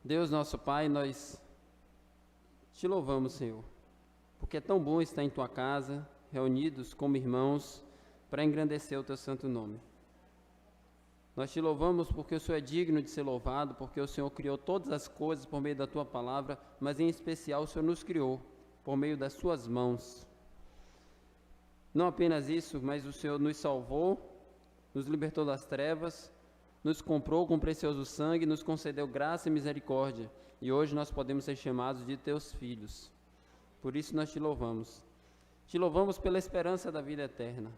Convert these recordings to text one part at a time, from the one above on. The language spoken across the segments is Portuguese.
Deus nosso Pai, nós te louvamos, Senhor, porque é tão bom estar em tua casa, reunidos como irmãos, para engrandecer o teu santo nome. Nós te louvamos porque o Senhor é digno de ser louvado, porque o Senhor criou todas as coisas por meio da tua palavra, mas em especial o Senhor nos criou por meio das suas mãos. Não apenas isso, mas o Senhor nos salvou, nos libertou das trevas, nos comprou com precioso sangue, nos concedeu graça e misericórdia, e hoje nós podemos ser chamados de teus filhos. Por isso nós te louvamos. Te louvamos pela esperança da vida eterna,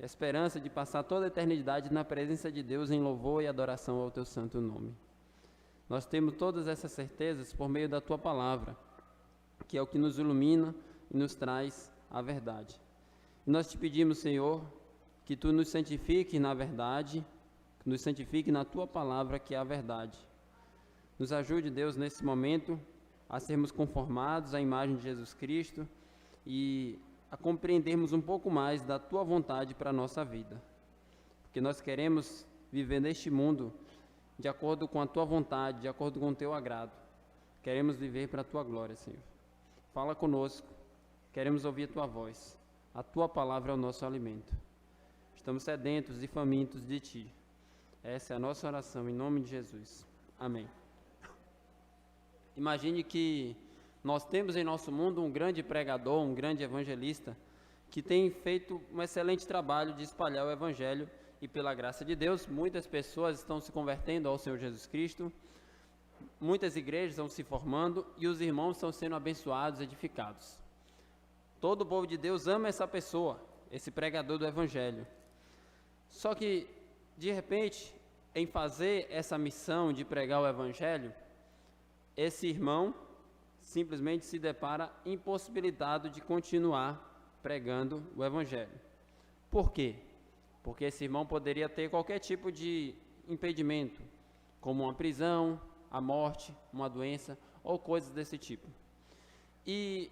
a esperança de passar toda a eternidade na presença de Deus em louvor e adoração ao teu santo nome. Nós temos todas essas certezas por meio da tua palavra, que é o que nos ilumina e nos traz a verdade. E nós te pedimos, Senhor, que tu nos santifique na verdade, que nos santifique na tua palavra, que é a verdade. Nos ajude, Deus, nesse momento, a sermos conformados à imagem de Jesus Cristo e a compreendermos um pouco mais da tua vontade para a nossa vida. Porque nós queremos viver neste mundo de acordo com a tua vontade, de acordo com o teu agrado. Queremos viver para a tua glória, Senhor. Fala conosco, queremos ouvir a tua voz. A tua palavra é o nosso alimento. Estamos sedentos e famintos de ti. Essa é a nossa oração, em nome de Jesus. Amém. Imagine que nós temos em nosso mundo um grande pregador, um grande evangelista, que tem feito um excelente trabalho de espalhar o evangelho e, pela graça de Deus, muitas pessoas estão se convertendo ao Senhor Jesus Cristo, muitas igrejas estão se formando e os irmãos estão sendo abençoados, edificados. Todo o povo de Deus ama essa pessoa, esse pregador do evangelho. Só que, de repente, em fazer essa missão de pregar o evangelho, esse irmão simplesmente se depara impossibilitado de continuar pregando o evangelho. Por quê? Porque esse irmão poderia ter qualquer tipo de impedimento, como uma prisão, a morte, uma doença ou coisas desse tipo. E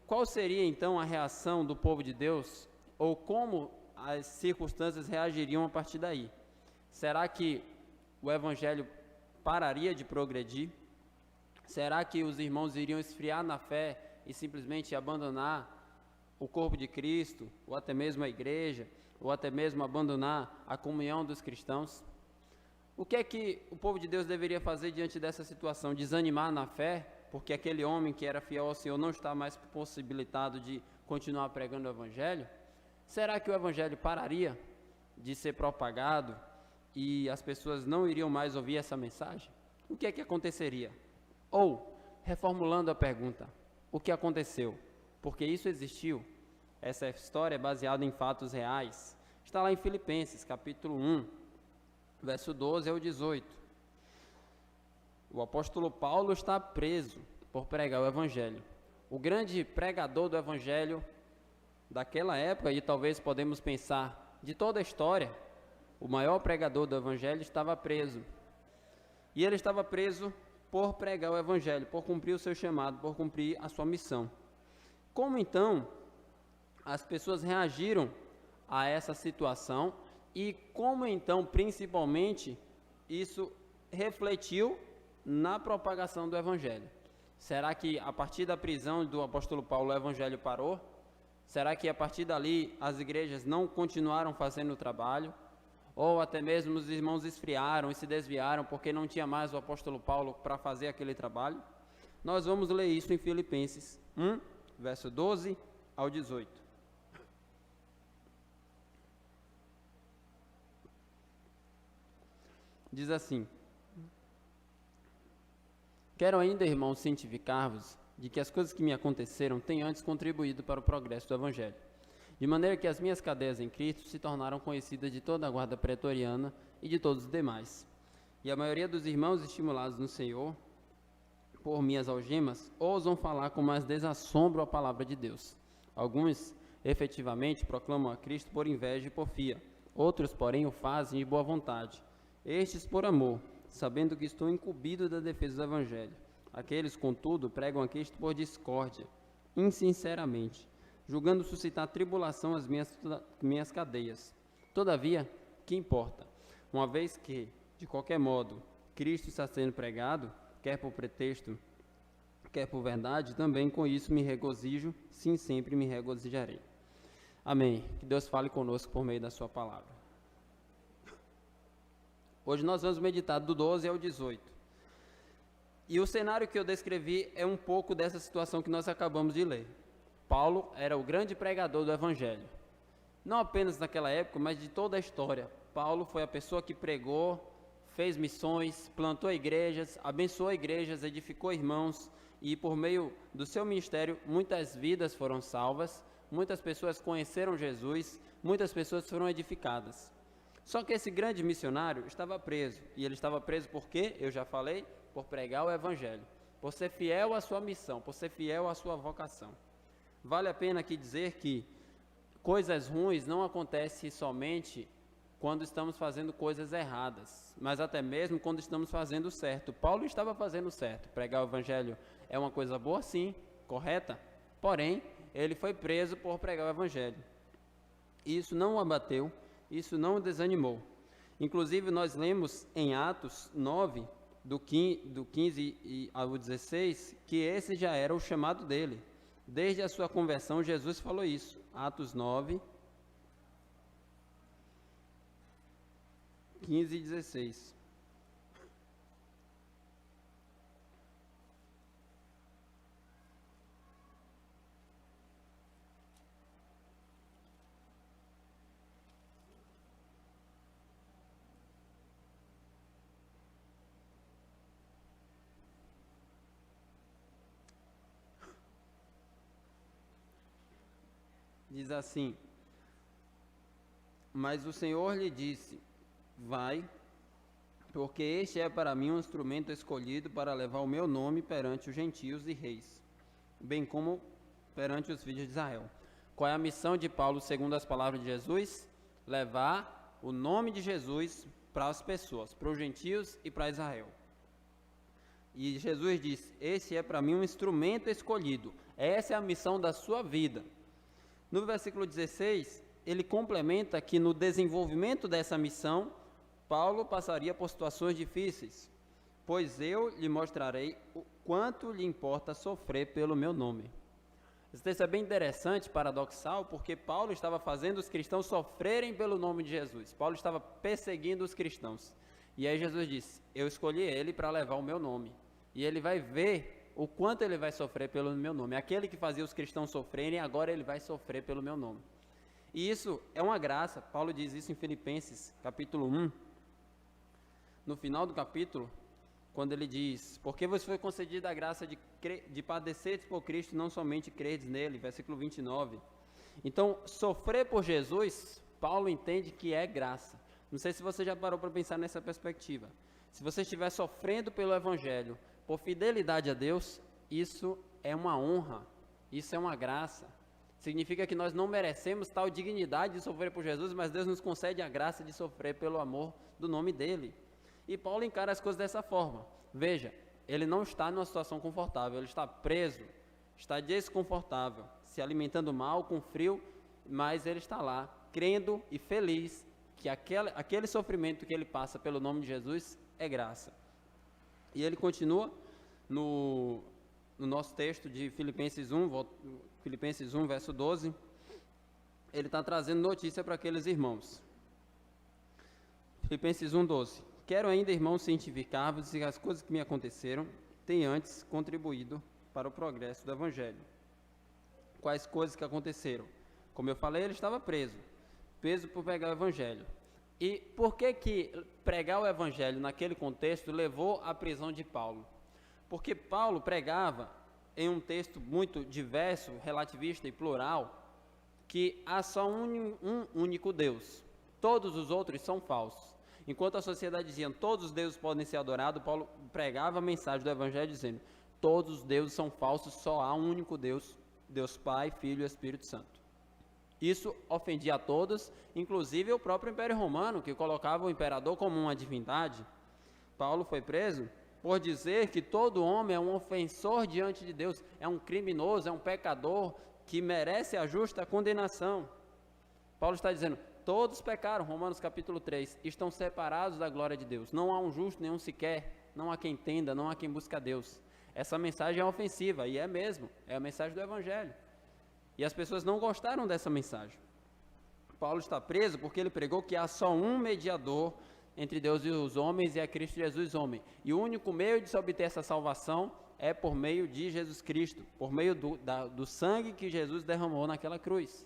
qual seria então a reação do povo de Deus, ou como as circunstâncias reagiriam a partir daí? Será que o evangelho pararia de progredir? Será que os irmãos iriam esfriar na fé e simplesmente abandonar o corpo de Cristo, ou até mesmo a igreja, ou até mesmo abandonar a comunhão dos cristãos? O que o povo de Deus deveria fazer diante dessa situação? Desanimar na fé, porque aquele homem que era fiel ao Senhor não está mais possibilitado de continuar pregando o evangelho? Será que o evangelho pararia de ser propagado e as pessoas não iriam mais ouvir essa mensagem? O que aconteceria? Ou, reformulando a pergunta, o que aconteceu? Porque isso existiu. Essa história é baseada em fatos reais. Está lá em Filipenses, capítulo 1, verso 12 ao 18. O apóstolo Paulo está preso por pregar o evangelho. O grande pregador do evangelho daquela época, e talvez podemos pensar de toda a história, o maior pregador do evangelho estava preso. E ele estava preso por pregar o evangelho, por cumprir o seu chamado, por cumprir a sua missão. Como então as pessoas reagiram a essa situação e como então, principalmente, isso refletiu na propagação do evangelho? Será que a partir da prisão do apóstolo Paulo o evangelho parou? Será que a partir dali as igrejas não continuaram fazendo o trabalho? Ou até mesmo os irmãos esfriaram e se desviaram porque não tinha mais o apóstolo Paulo para fazer aquele trabalho? Nós vamos ler isso em Filipenses 1, verso 12 ao 18. Diz assim: Quero ainda, irmãos, cientificar-vos de que as coisas que me aconteceram têm antes contribuído para o progresso do evangelho, de maneira que as minhas cadeias em Cristo se tornaram conhecidas de toda a guarda pretoriana e de todos os demais. E a maioria dos irmãos estimulados no Senhor, por minhas algemas, ousam falar com mais desassombro a palavra de Deus. Alguns, efetivamente, proclamam a Cristo por inveja e porfia. Outros, porém, o fazem de boa vontade. Estes por amor, sabendo que estou incumbido da defesa do evangelho. Aqueles, contudo, pregam a Cristo por discórdia, insinceramente, julgando suscitar tribulação às minhas cadeias. Todavia, que importa? Uma vez que, de qualquer modo, Cristo está sendo pregado, quer por pretexto, quer por verdade, também com isso me regozijo, sim, sempre me regozijarei. Amém. Que Deus fale conosco por meio da sua palavra. Hoje nós vamos meditar do 12 ao 18. E o cenário que eu descrevi é um pouco dessa situação que nós acabamos de ler. Paulo era o grande pregador do Evangelho. Não apenas naquela época, mas de toda a história. Paulo foi a pessoa que pregou, fez missões, plantou igrejas, abençoou igrejas, edificou irmãos, e por meio do seu ministério, muitas vidas foram salvas, muitas pessoas conheceram Jesus, muitas pessoas foram edificadas. Só que esse grande missionário estava preso, e ele estava preso por quê? Eu já falei, por pregar o Evangelho, por ser fiel à sua missão, por ser fiel à sua vocação. Vale a pena aqui dizer que coisas ruins não acontecem somente quando estamos fazendo coisas erradas, mas até mesmo quando estamos fazendo certo. Paulo estava fazendo certo. Pregar o Evangelho é uma coisa boa, sim, correta, porém, ele foi preso por pregar o Evangelho. Isso não o abateu, isso não o desanimou. Inclusive, nós lemos em Atos 9, do 15 ao 16, que esse já era o chamado dele. Desde a sua conversão, Jesus falou isso. Atos 9, 15 e 16. Diz assim: mas o Senhor lhe disse: vai, porque este é para mim um instrumento escolhido para levar o meu nome perante os gentios e reis, bem como perante os filhos de Israel. Qual é a missão de Paulo segundo as palavras de Jesus? Levar o nome de Jesus para as pessoas, para os gentios e para Israel. E Jesus diz: esse é para mim um instrumento escolhido. Essa é a missão da sua vida. No versículo 16, ele complementa que no desenvolvimento dessa missão, Paulo passaria por situações difíceis, pois eu lhe mostrarei o quanto lhe importa sofrer pelo meu nome. Esse texto é bem interessante, paradoxal, porque Paulo estava fazendo os cristãos sofrerem pelo nome de Jesus. Paulo estava perseguindo os cristãos. E aí Jesus disse: eu escolhi ele para levar o meu nome. E ele vai ver o quanto ele vai sofrer pelo meu nome. Aquele que fazia os cristãos sofrerem, agora ele vai sofrer pelo meu nome. E isso é uma graça. Paulo diz isso em Filipenses, capítulo 1. No final do capítulo, quando ele diz: porque vos foi concedida a graça de padecerdes por Cristo, não somente credes nele, versículo 29. Então, sofrer por Jesus, Paulo entende que é graça. Não sei se você já parou para pensar nessa perspectiva. Se você estiver sofrendo pelo Evangelho, por fidelidade a Deus, isso é uma honra, isso é uma graça. Significa que nós não merecemos tal dignidade de sofrer por Jesus, mas Deus nos concede a graça de sofrer pelo amor do nome dele. E Paulo encara as coisas dessa forma. Veja, ele não está numa situação confortável, ele está preso, está desconfortável, se alimentando mal, com frio, mas ele está lá, crendo e feliz que aquele sofrimento que ele passa pelo nome de Jesus é graça. E ele continua no nosso texto de Filipenses 1, verso 12, ele está trazendo notícia para aqueles irmãos. Filipenses 1, 12. Quero ainda, irmãos, cientificar-vos que as coisas que me aconteceram têm antes contribuído para o progresso do Evangelho. Quais coisas que aconteceram? Como eu falei, ele estava preso por pregar o Evangelho. E por que pregar o Evangelho naquele contexto levou à prisão de Paulo? Porque Paulo pregava em um texto muito diverso, relativista e plural, que há só um único Deus. Todos os outros são falsos. Enquanto a sociedade dizia todos os deuses podem ser adorados, Paulo pregava a mensagem do Evangelho dizendo: todos os deuses são falsos, só há um único Deus, Deus Pai, Filho e Espírito Santo. Isso ofendia a todos, inclusive o próprio Império Romano, que colocava o imperador como uma divindade. Paulo foi preso por dizer que todo homem é um ofensor diante de Deus, é um criminoso, é um pecador que merece a justa condenação. Paulo está dizendo: todos pecaram, Romanos capítulo 3, estão separados da glória de Deus. Não há um justo, nenhum sequer, não há quem entenda, não há quem busque a Deus. Essa mensagem é ofensiva, e é mesmo, é a mensagem do Evangelho. E as pessoas não gostaram dessa mensagem. Paulo está preso porque ele pregou que há só um mediador entre Deus e os homens, e é Cristo Jesus homem. E o único meio de se obter essa salvação é por meio de Jesus Cristo, por meio do sangue que Jesus derramou naquela cruz.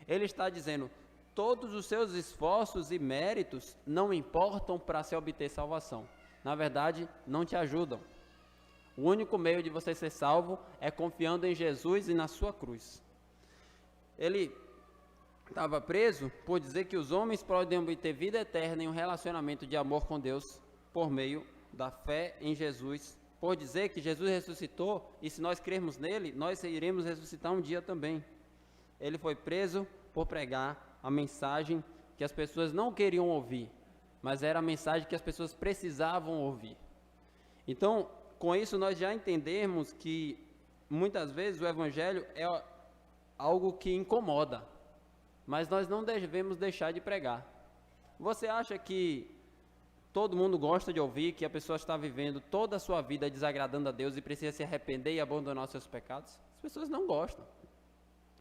Ele está dizendo, todos os seus esforços e méritos não importam para se obter salvação. Na verdade, não te ajudam. O único meio de você ser salvo é confiando em Jesus e na sua cruz. Ele estava preso por dizer que os homens podem obter vida eterna em um relacionamento de amor com Deus por meio da fé em Jesus, por dizer que Jesus ressuscitou e se nós crermos nele, nós iremos ressuscitar um dia também. Ele foi preso por pregar a mensagem que as pessoas não queriam ouvir, mas era a mensagem que as pessoas precisavam ouvir. Então, com isso nós já entendemos que muitas vezes o Evangelho é algo que incomoda, mas nós não devemos deixar de pregar. Você acha que todo mundo gosta de ouvir que a pessoa está vivendo toda a sua vida desagradando a Deus e precisa se arrepender e abandonar os seus pecados? As pessoas não gostam.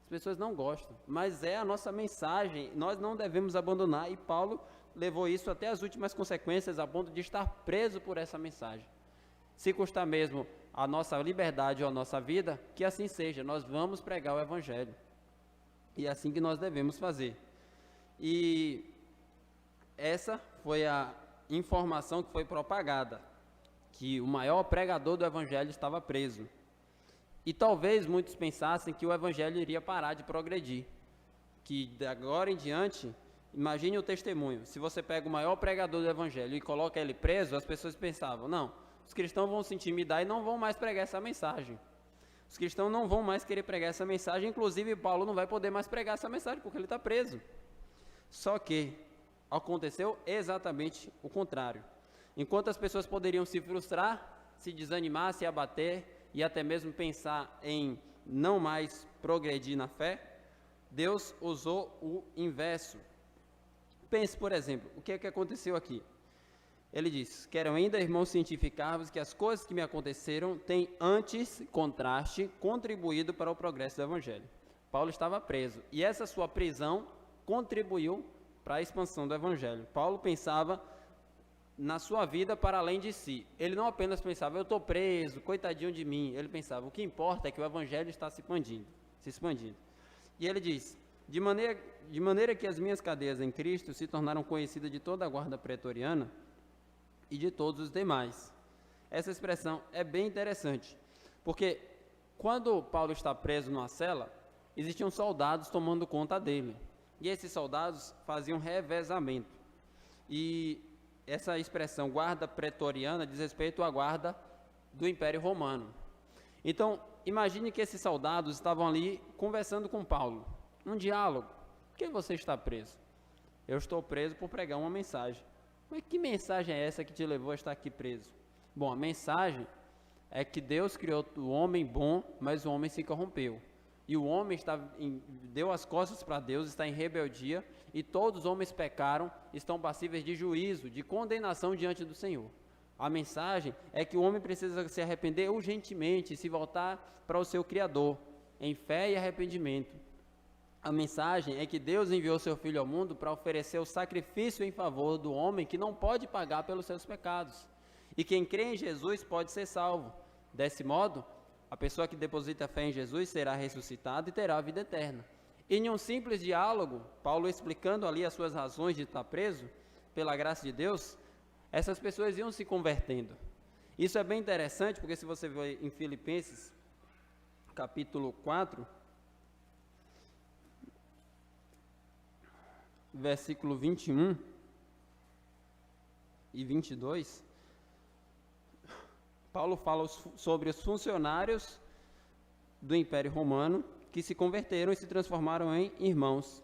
As pessoas não gostam, mas é a nossa mensagem, nós não devemos abandonar, e Paulo levou isso até as últimas consequências, a ponto de estar preso por essa mensagem. Se custar mesmo a nossa liberdade ou a nossa vida, que assim seja, nós vamos pregar o Evangelho. E é assim que nós devemos fazer. E essa foi a informação que foi propagada, que o maior pregador do Evangelho estava preso. E talvez muitos pensassem que o Evangelho iria parar de progredir, que de agora em diante, imagine o testemunho, se você pega o maior pregador do Evangelho e coloca ele preso, as pessoas pensavam, não, os cristãos vão se intimidar e não vão mais pregar essa mensagem. Os cristãos não vão mais querer pregar essa mensagem, inclusive Paulo não vai poder mais pregar essa mensagem porque ele está preso. Só que aconteceu exatamente o contrário. Enquanto as pessoas poderiam se frustrar, se desanimar, se abater e até mesmo pensar em não mais progredir na fé, Deus usou o inverso. Pense, por exemplo, o que é que aconteceu aqui? Ele diz, quero ainda, irmãos, cientificar-vos que as coisas que me aconteceram têm antes, contraste, contribuído para o progresso do Evangelho. Paulo estava preso, e essa sua prisão contribuiu para a expansão do Evangelho. Paulo pensava na sua vida para além de si. Ele não apenas pensava, eu estou preso, coitadinho de mim. Ele pensava, o que importa é que o Evangelho está se expandindo. E ele diz, de maneira que as minhas cadeias em Cristo se tornaram conhecidas de toda a guarda pretoriana, e de todos os demais. Essa expressão é bem interessante, porque quando Paulo está preso numa cela, existiam soldados tomando conta dele, e esses soldados faziam revezamento, e essa expressão guarda pretoriana diz respeito à guarda do Império Romano. Então, imagine que esses soldados estavam ali conversando com Paulo, um diálogo. Por que você está preso? Eu estou preso por pregar uma mensagem. Mas que mensagem é essa que te levou a estar aqui preso? Bom, a mensagem é que Deus criou o homem bom, mas o homem se corrompeu. E o homem deu as costas para Deus, está em rebeldia, e todos os homens pecaram, estão passíveis de juízo, de condenação diante do Senhor. A mensagem é que o homem precisa se arrepender urgentemente, se voltar para o seu Criador, em fé e arrependimento. A mensagem é que Deus enviou seu Filho ao mundo para oferecer o sacrifício em favor do homem que não pode pagar pelos seus pecados. E quem crê em Jesus pode ser salvo. Desse modo, a pessoa que deposita fé em Jesus será ressuscitada e terá a vida eterna. E em um simples diálogo, Paulo explicando ali as suas razões de estar preso, pela graça de Deus, essas pessoas iam se convertendo. Isso é bem interessante, porque se você ver em Filipenses, capítulo 4, versículo 21 e 22, Paulo fala sobre os funcionários do Império Romano que se converteram e se transformaram em irmãos.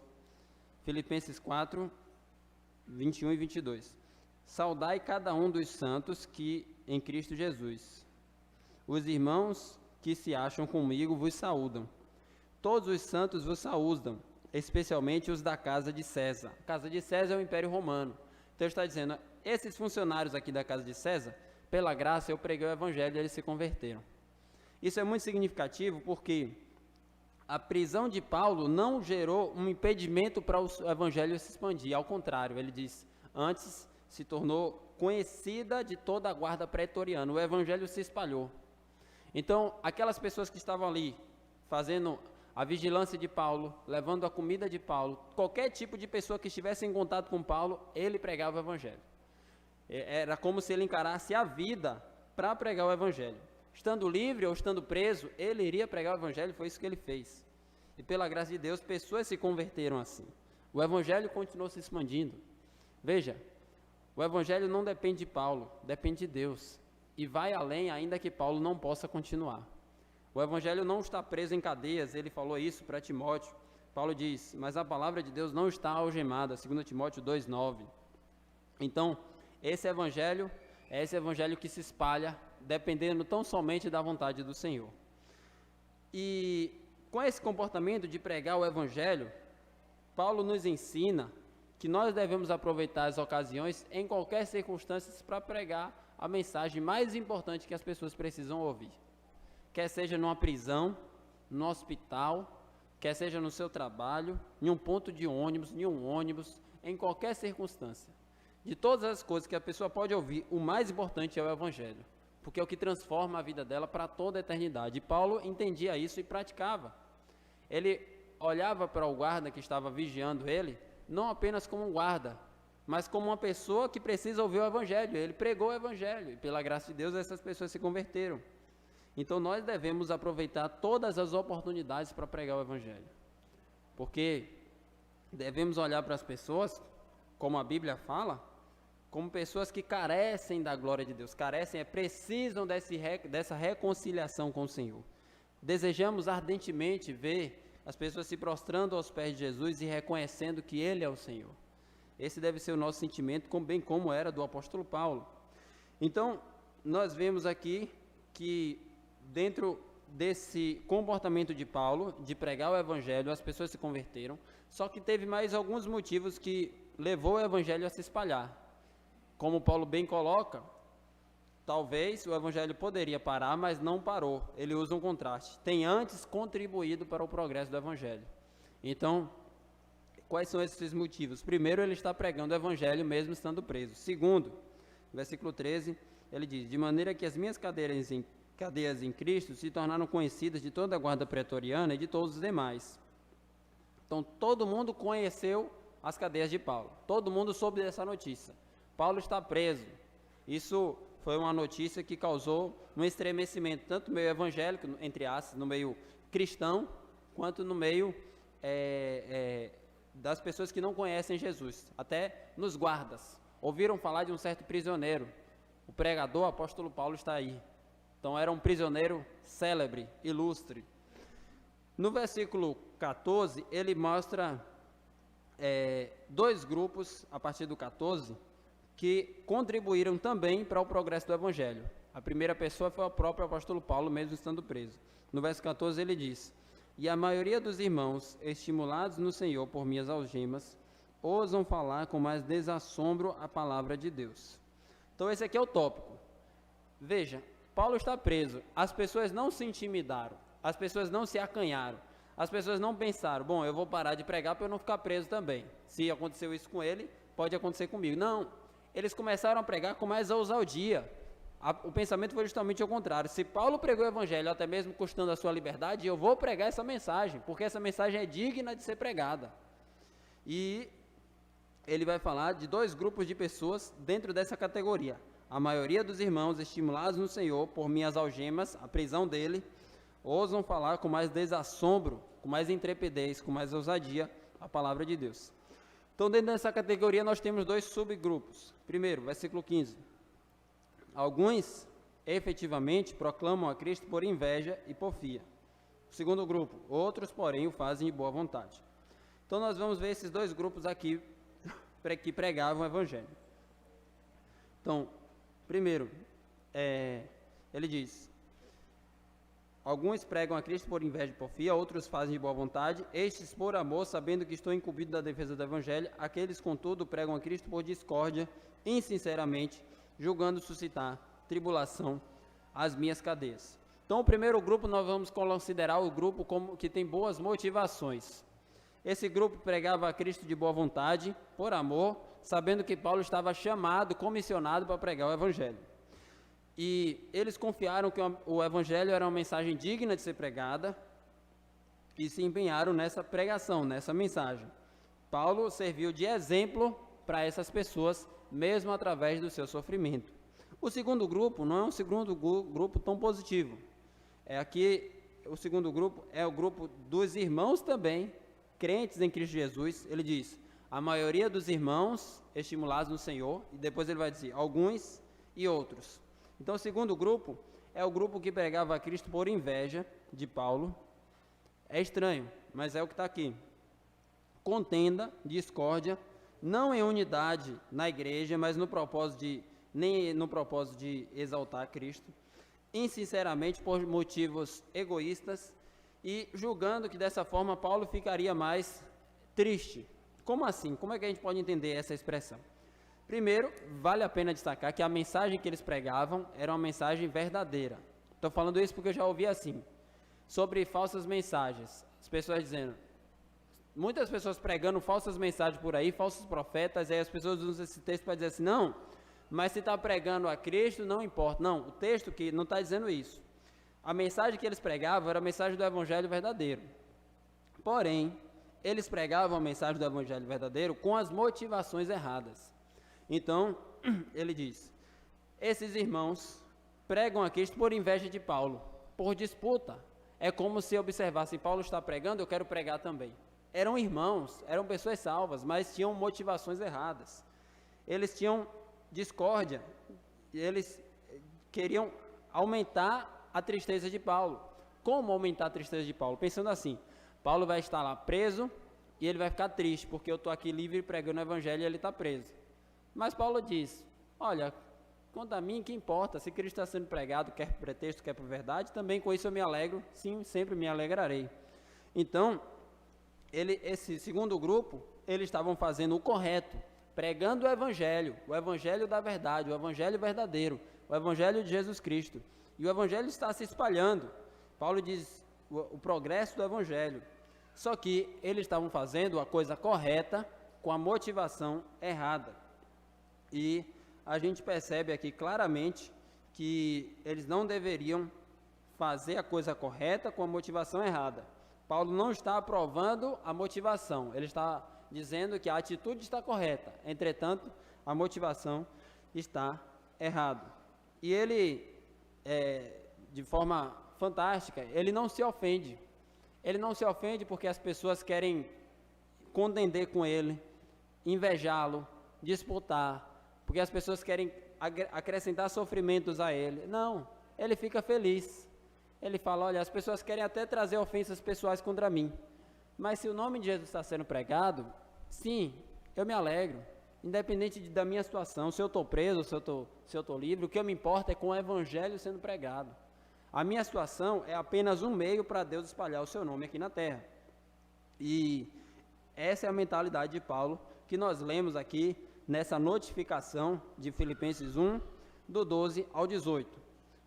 Filipenses 4, 21 e 22. Saudai cada um dos santos que em Cristo Jesus. Os irmãos que se acham comigo vos saúdam. Todos os santos vos saúdam. especialmente os da casa de César. A casa de César é o Império Romano. Então ele está dizendo, esses funcionários aqui da casa de César, pela graça eu preguei o evangelho e eles se converteram. Isso é muito significativo porque a prisão de Paulo não gerou um impedimento para o evangelho se expandir. Ao contrário, ele diz, antes se tornou conhecida de toda a guarda pretoriana. O evangelho se espalhou. Então, aquelas pessoas que estavam ali fazendo a vigilância de Paulo, levando a comida de Paulo, qualquer tipo de pessoa que estivesse em contato com Paulo, ele pregava o evangelho. Era como se ele encarasse a vida para pregar o evangelho. Estando livre ou estando preso, ele iria pregar o evangelho, foi isso que ele fez. E pela graça de Deus, pessoas se converteram assim. O evangelho continuou se expandindo. Veja, o evangelho não depende de Paulo, depende de Deus. E vai além, ainda que Paulo não possa continuar. O evangelho não está preso em cadeias, ele falou isso para Timóteo. Paulo diz, mas a palavra de Deus não está algemada, 2 Timóteo 2,9. Então, esse evangelho é esse evangelho que se espalha, dependendo tão somente da vontade do Senhor. E com esse comportamento de pregar o evangelho, Paulo nos ensina que nós devemos aproveitar as ocasiões em qualquer circunstância para pregar a mensagem mais importante que as pessoas precisam ouvir. Quer seja numa prisão, no hospital, quer seja no seu trabalho, em um ponto de ônibus, em um ônibus, em qualquer circunstância. De todas as coisas que a pessoa pode ouvir, o mais importante é o evangelho, porque é o que transforma a vida dela para toda a eternidade. E Paulo entendia isso e praticava. Ele olhava para o guarda que estava vigiando ele, não apenas como um guarda, mas como uma pessoa que precisa ouvir o evangelho. Ele pregou o evangelho e pela graça de Deus essas pessoas se converteram. Então nós devemos aproveitar todas as oportunidades para pregar o evangelho, porque devemos olhar para as pessoas, como a Bíblia fala, como pessoas que carecem da glória de Deus, precisam dessa reconciliação com o Senhor. Desejamos ardentemente ver as pessoas se prostrando aos pés de Jesus e reconhecendo que Ele é o Senhor. Esse deve ser o nosso sentimento, bem como era do apóstolo Paulo. Então, nós vemos aqui que dentro desse comportamento de Paulo, de pregar o evangelho, as pessoas se converteram, só que teve mais alguns motivos que levou o evangelho a se espalhar. Como Paulo bem coloca, talvez o evangelho poderia parar, mas não parou. Ele usa um contraste. Tem antes contribuído para o progresso do evangelho. Então, quais são esses motivos? Primeiro, ele está pregando o evangelho mesmo estando preso. Segundo, versículo 13, ele diz, de maneira que as minhas cadeias em Cristo se tornaram conhecidas de toda a guarda pretoriana e de todos os demais. Então, todo mundo conheceu as cadeias de Paulo. Todo mundo soube dessa notícia. Paulo está preso. Isso foi uma notícia que causou um estremecimento, tanto no meio evangélico, entre aspas, no meio cristão, quanto no meio das pessoas que não conhecem Jesus. Até nos guardas. Ouviram falar de um certo prisioneiro. O pregador, o apóstolo Paulo, está aí. Então era um prisioneiro célebre, ilustre. No versículo 14, ele mostra dois grupos, a partir do 14, que contribuíram também para o progresso do evangelho. A primeira pessoa foi o próprio apóstolo Paulo, mesmo estando preso. No verso 14 ele diz, e a maioria dos irmãos, estimulados no Senhor por minhas algemas, ousam falar com mais desassombro a palavra de Deus. Então esse aqui é o tópico. Veja, Paulo está preso, as pessoas não se intimidaram, as pessoas não se acanharam, as pessoas não pensaram, bom, eu vou parar de pregar para eu não ficar preso também. Se aconteceu isso com ele, pode acontecer comigo. Não, eles começaram a pregar com mais ousadia. O pensamento foi justamente o contrário. Se Paulo pregou o evangelho, até mesmo custando a sua liberdade, eu vou pregar essa mensagem, porque essa mensagem é digna de ser pregada. E ele vai falar de dois grupos de pessoas dentro dessa categoria. A maioria dos irmãos, estimulados no Senhor por minhas algemas, a prisão dele, ousam falar com mais desassombro, com mais intrepidez, com mais ousadia, a palavra de Deus. Então, dentro dessa categoria, nós temos dois subgrupos. Primeiro, versículo 15. Alguns, efetivamente, proclamam a Cristo por inveja e porfia. Segundo grupo, outros, porém, o fazem de boa vontade. Então, nós vamos ver esses dois grupos aqui que pregavam o evangelho. Então, primeiro, ele diz, Alguns pregam a Cristo por inveja e porfia, outros fazem de boa vontade, estes por amor, sabendo que estou incumbido da defesa do Evangelho, aqueles, contudo, pregam a Cristo por discórdia, insinceramente, julgando suscitar tribulação às minhas cadeias. Então, o primeiro grupo nós vamos considerar o grupo como que tem boas motivações. Esse grupo pregava a Cristo de boa vontade, por amor, sabendo que Paulo estava chamado, comissionado para pregar o Evangelho. E eles confiaram que o Evangelho era uma mensagem digna de ser pregada e se empenharam nessa pregação, nessa mensagem. Paulo serviu de exemplo para essas pessoas, mesmo através do seu sofrimento. O segundo grupo não é um segundo grupo tão positivo. O segundo grupo é o grupo dos irmãos também, crentes em Cristo Jesus. Ele diz, a maioria dos irmãos estimulados no Senhor, e depois ele vai dizer, alguns e outros. Então, o segundo grupo é o grupo que pregava a Cristo por inveja de Paulo. É estranho, mas é o que está aqui. Contenda, discórdia, não em unidade na igreja, mas nem no propósito de exaltar Cristo, insinceramente por motivos egoístas e julgando que dessa forma Paulo ficaria mais triste. Como assim? Como é que a gente pode entender essa expressão? Primeiro, vale a pena destacar que a mensagem que eles pregavam era uma mensagem verdadeira. Estou falando isso porque eu já ouvi assim, sobre falsas mensagens. As pessoas dizendo, muitas pessoas pregando falsas mensagens por aí, falsos profetas, aí as pessoas usam esse texto para dizer assim, não, mas se está pregando a Cristo, não importa. Não, o texto que não está dizendo isso. A mensagem que eles pregavam era a mensagem do Evangelho verdadeiro. Porém, eles pregavam a mensagem do Evangelho verdadeiro com as motivações erradas. Então, ele diz, esses irmãos pregam a Cristo por inveja de Paulo, por disputa. É como se observassem, Paulo está pregando, eu quero pregar também. Eram irmãos, eram pessoas salvas, mas tinham motivações erradas. Eles tinham discórdia, eles queriam aumentar a tristeza de Paulo. Como aumentar a tristeza de Paulo? Pensando assim, Paulo vai estar lá preso e ele vai ficar triste, porque eu estou aqui livre pregando o Evangelho e ele está preso. Mas Paulo diz, olha, quanto a mim, que importa, se Cristo está sendo pregado, quer por pretexto, quer por verdade, também com isso eu me alegro, sim, sempre me alegrarei. Então, esse segundo grupo, eles estavam fazendo o correto, pregando o Evangelho da verdade, o Evangelho verdadeiro, o Evangelho de Jesus Cristo. E o Evangelho está se espalhando. Paulo diz o progresso do Evangelho. Só que eles estavam fazendo a coisa correta com a motivação errada. E a gente percebe aqui claramente que eles não deveriam fazer a coisa correta com a motivação errada. Paulo não está aprovando a motivação, ele está dizendo que a atitude está correta, entretanto, a motivação está errada. E ele, de forma fantástica, ele não se ofende. Ele não se ofende porque as pessoas querem contender com ele, invejá-lo, disputar, porque as pessoas querem acrescentar sofrimentos a ele. Não, ele fica feliz. Ele fala, olha, as pessoas querem até trazer ofensas pessoais contra mim, mas se o nome de Jesus está sendo pregado, sim, eu me alegro, independente da minha situação, se eu estou preso, se eu estou livre, o que eu me importa é com o Evangelho sendo pregado. A minha situação é apenas um meio para Deus espalhar o seu nome aqui na terra. E essa é a mentalidade de Paulo, que nós lemos aqui nessa notificação de Filipenses 1, do 12 ao 18.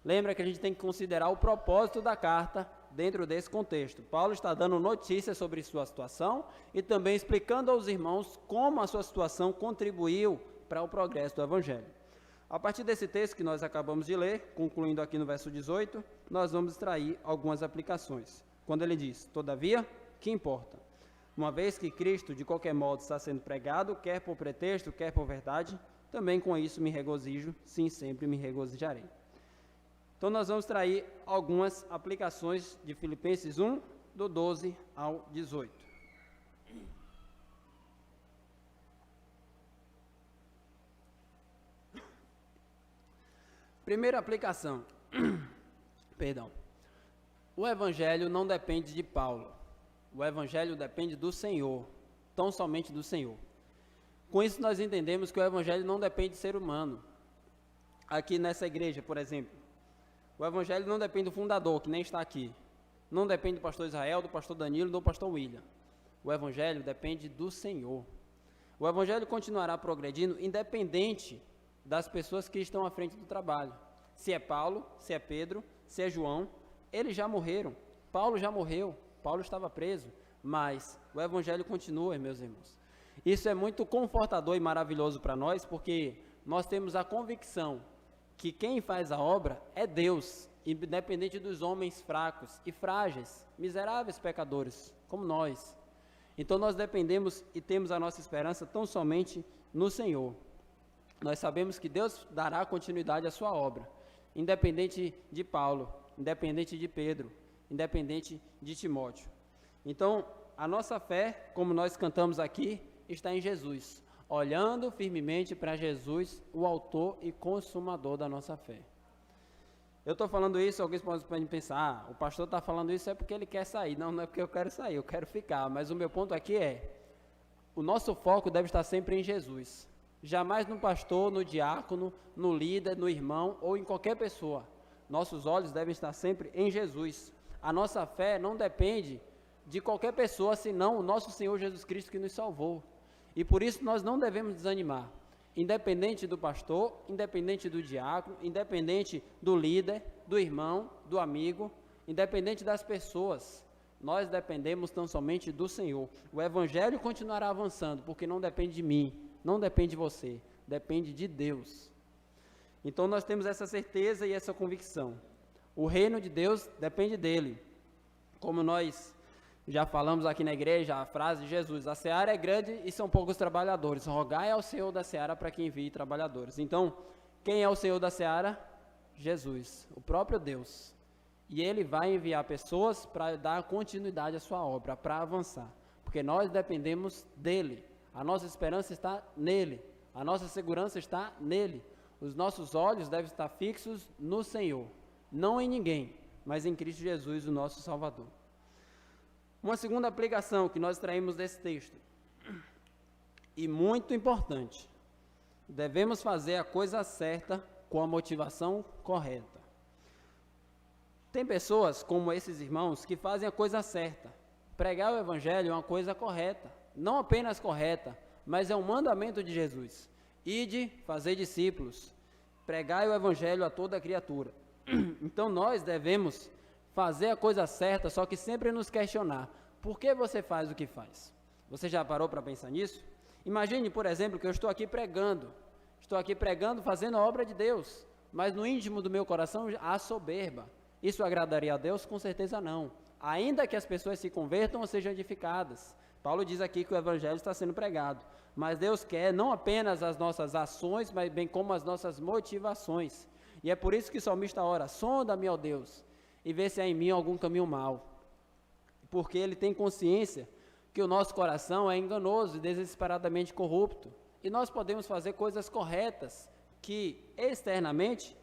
Lembra que a gente tem que considerar o propósito da carta dentro desse contexto. Paulo está dando notícias sobre sua situação e também explicando aos irmãos como a sua situação contribuiu para o progresso do Evangelho. A partir desse texto que nós acabamos de ler, concluindo aqui no verso 18, nós vamos extrair algumas aplicações. Quando ele diz, todavia, que importa? Uma vez que Cristo, de qualquer modo, está sendo pregado, quer por pretexto, quer por verdade, também com isso me regozijo, sim, sempre me regozijarei. Então, nós vamos extrair algumas aplicações de Filipenses 1, do 12 ao 18. Primeira aplicação. Perdão. O Evangelho não depende de Paulo. O Evangelho depende do Senhor, tão somente do Senhor. Com isso nós entendemos que o Evangelho não depende de ser humano. Aqui nessa igreja, por exemplo, O evangelho não depende do fundador, que nem está aqui. Não depende do pastor Israel, do pastor Danilo, do pastor William. O evangelho depende do Senhor. O evangelho continuará progredindo independente das pessoas que estão à frente do trabalho. Se é Paulo, se é Pedro, se é João, eles já morreram. Paulo já morreu, Paulo estava preso, mas o evangelho continua, meus irmãos. Isso é muito confortador e maravilhoso para nós, porque nós temos a convicção que quem faz a obra é Deus, independente dos homens fracos e frágeis, miseráveis pecadores, como nós. Então nós dependemos e temos a nossa esperança tão somente no Senhor. Nós sabemos que Deus dará continuidade à sua obra, independente de Paulo, independente de Pedro, independente de Timóteo. Então, a nossa fé, como nós cantamos aqui, está em Jesus, olhando firmemente para Jesus, o autor e consumador da nossa fé. Eu estou falando isso, alguém pode pensar, o pastor está falando isso é porque ele quer sair. Não, não é porque eu quero sair, eu quero ficar. Mas o meu ponto aqui é, o nosso foco deve estar sempre em Jesus. Jamais no pastor, no diácono, no líder, no irmão ou em qualquer pessoa. Nossos olhos devem estar sempre em Jesus. A nossa fé não depende de qualquer pessoa, senão o nosso Senhor Jesus Cristo que nos salvou. E por isso nós não devemos desanimar. Independente do pastor, independente do diácono, independente do líder, do irmão, do amigo, independente das pessoas, nós dependemos tão somente do Senhor. O evangelho continuará avançando, porque não depende de mim, não depende de você, depende de Deus. Então nós temos essa certeza e essa convicção. O reino de Deus depende dele. Como nós já falamos aqui na igreja, a frase de Jesus, a seara é grande e são poucos trabalhadores, rogai ao Senhor da seara para que envie trabalhadores. Então, quem é o Senhor da seara? Jesus, o próprio Deus. E ele vai enviar pessoas para dar continuidade à sua obra, para avançar, porque nós dependemos dele, a nossa esperança está nele, a nossa segurança está nele, os nossos olhos devem estar fixos no Senhor, não em ninguém, mas em Cristo Jesus, o nosso Salvador. Uma segunda aplicação que nós traímos desse texto, e muito importante, devemos fazer a coisa certa com a motivação correta. Tem pessoas, como esses irmãos, que fazem a coisa certa. Pregar o evangelho é uma coisa correta, não apenas correta, mas é um mandamento de Jesus. Ide, fazer discípulos, pregai o evangelho a toda criatura. Então nós devemos fazer a coisa certa, só que sempre nos questionar, por que você faz o que faz? Você já parou para pensar nisso? Imagine, por exemplo, que eu estou aqui pregando, fazendo a obra de Deus, mas no íntimo do meu coração há soberba. Isso agradaria a Deus? Com certeza não. Ainda que as pessoas se convertam ou sejam edificadas. Paulo diz aqui que o evangelho está sendo pregado, mas Deus quer não apenas as nossas ações, mas bem como as nossas motivações. E é por isso que o salmista ora, sonda-me, ó Deus, e vê se há em mim algum caminho mau. Porque ele tem consciência que o nosso coração é enganoso e desesperadamente corrupto. E nós podemos fazer coisas corretas, que externamente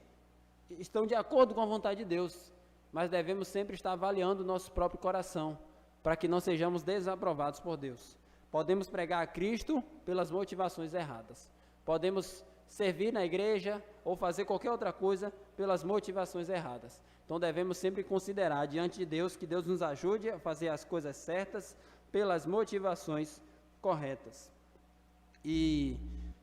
estão de acordo com a vontade de Deus, mas devemos sempre estar avaliando o nosso próprio coração, para que não sejamos desaprovados por Deus. Podemos pregar a Cristo pelas motivações erradas. Podemos servir na igreja ou fazer qualquer outra coisa pelas motivações erradas. Então devemos sempre considerar diante de Deus que Deus nos ajude a fazer as coisas certas pelas motivações corretas. E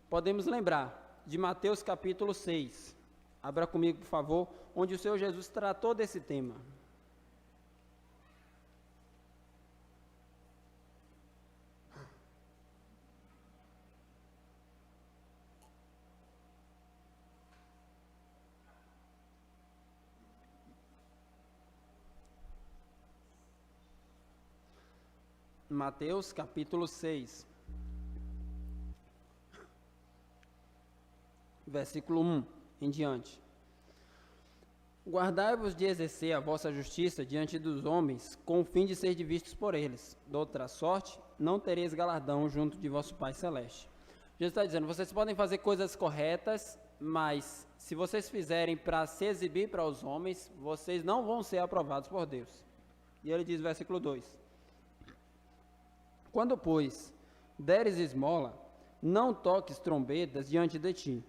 podemos lembrar de Mateus capítulo 6. Abra comigo, por favor, onde o Senhor Jesus tratou desse tema. Mateus capítulo 6, versículo 1 em diante. Guardai-vos de exercer a vossa justiça diante dos homens, com o fim de ser vistos por eles. De outra sorte, não tereis galardão junto de vosso Pai Celeste. Jesus está dizendo, vocês podem fazer coisas corretas, mas se vocês fizerem para se exibir para os homens, vocês não vão ser aprovados por Deus. E ele diz, versículo 2. Quando, pois, deres esmola, não toques trombetas diante de ti,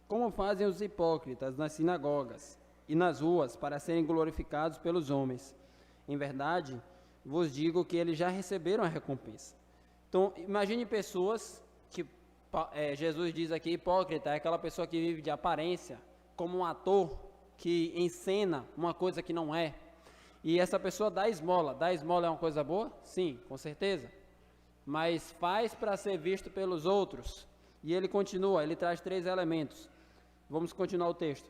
como fazem os hipócritas nas sinagogas e nas ruas, para serem glorificados pelos homens. Em verdade, vos digo que eles já receberam a recompensa. Então, imagine pessoas que, Jesus diz aqui, hipócrita, é aquela pessoa que vive de aparência, como um ator que encena uma coisa que não é. E essa pessoa dá esmola. Dar esmola é uma coisa boa? Sim, com certeza. Mas faz para ser visto pelos outros. E ele continua, ele traz 3 elementos. Vamos continuar o texto.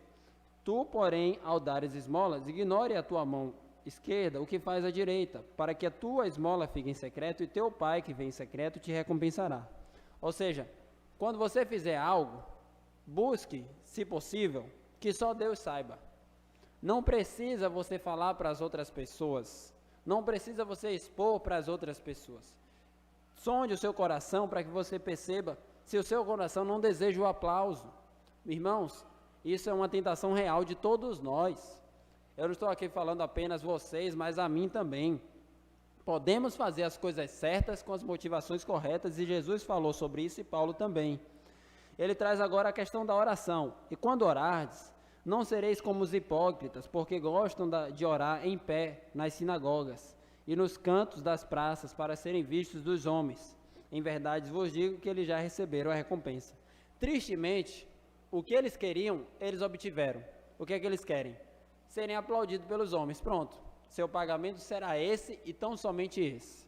Tu, porém, ao dares esmolas, ignore a tua mão esquerda o que faz a direita, para que a tua esmola fique em secreto, e teu pai que vem em secreto te recompensará. Ou seja, quando você fizer algo, busque, se possível, que só Deus saiba. Não precisa você falar para as outras pessoas, não precisa você expor para as outras pessoas. Sonde o seu coração para que você perceba se o seu coração não deseja o aplauso. Irmãos, isso é uma tentação real de todos nós. Eu não estou aqui falando apenas vocês, mas a mim também. Podemos fazer as coisas certas com as motivações corretas, e Jesus falou sobre isso, e Paulo também. Ele traz agora a questão da oração. E quando orardes, não sereis como os hipócritas, porque gostam de orar em pé nas sinagogas e nos cantos das praças, para serem vistos dos homens. Em verdade vos digo que eles já receberam a recompensa. Tristemente, o que eles queriam, eles obtiveram. O que é que eles querem? Serem aplaudidos pelos homens. Pronto, seu pagamento será esse e tão somente esse.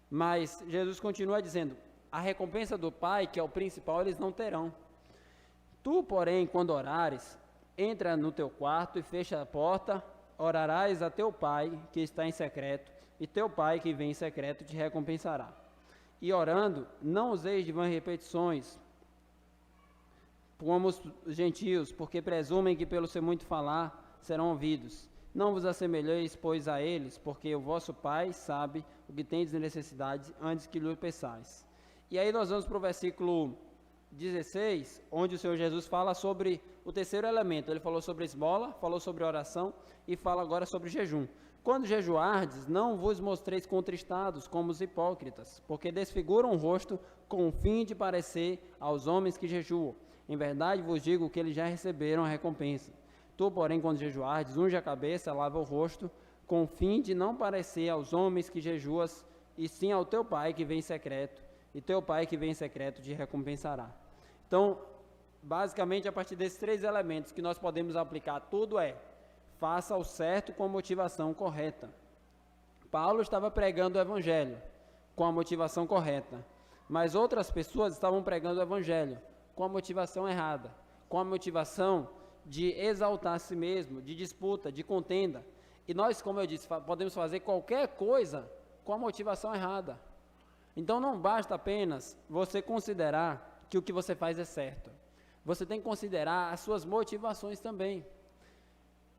Mas Jesus continua dizendo, a recompensa do Pai, que é o principal, eles não terão. Tu, porém, quando orares, entra no teu quarto e fecha a porta, orarás a teu Pai que está em secreto, e teu Pai que vem em secreto te recompensará. E orando, não useis de vãs repetições, como os gentios, porque presumem que pelo seu muito falar serão ouvidos. Não vos assemelheis, pois, a eles, porque o vosso Pai sabe o que tendes de necessidade antes que lhe peçais. E aí nós vamos para o versículo 16, onde o Senhor Jesus fala sobre o terceiro elemento. Ele falou sobre esmola, falou sobre oração e fala agora sobre jejum. Quando jejuardes, não vos mostreis contristados como os hipócritas, porque desfiguram o rosto com o fim de parecer aos homens que jejuam. Em verdade vos digo que eles já receberam a recompensa. Tu, porém, quando jejuardes, unge a cabeça, lava o rosto, com o fim de não parecer aos homens que jejuas, e sim ao teu Pai que vem em secreto, e teu Pai que vem em secreto te recompensará. Então, basicamente, a partir desses 3 elementos que nós podemos aplicar, tudo é, faça o certo com a motivação correta. Paulo estava pregando o Evangelho com a motivação correta, mas outras pessoas estavam pregando o Evangelho com a motivação errada, com a motivação de exaltar a si mesmo, de disputa, de contenda. E nós, como eu disse, podemos fazer qualquer coisa com a motivação errada. Então não basta apenas você considerar que o que você faz é certo. Você tem que considerar as suas motivações também.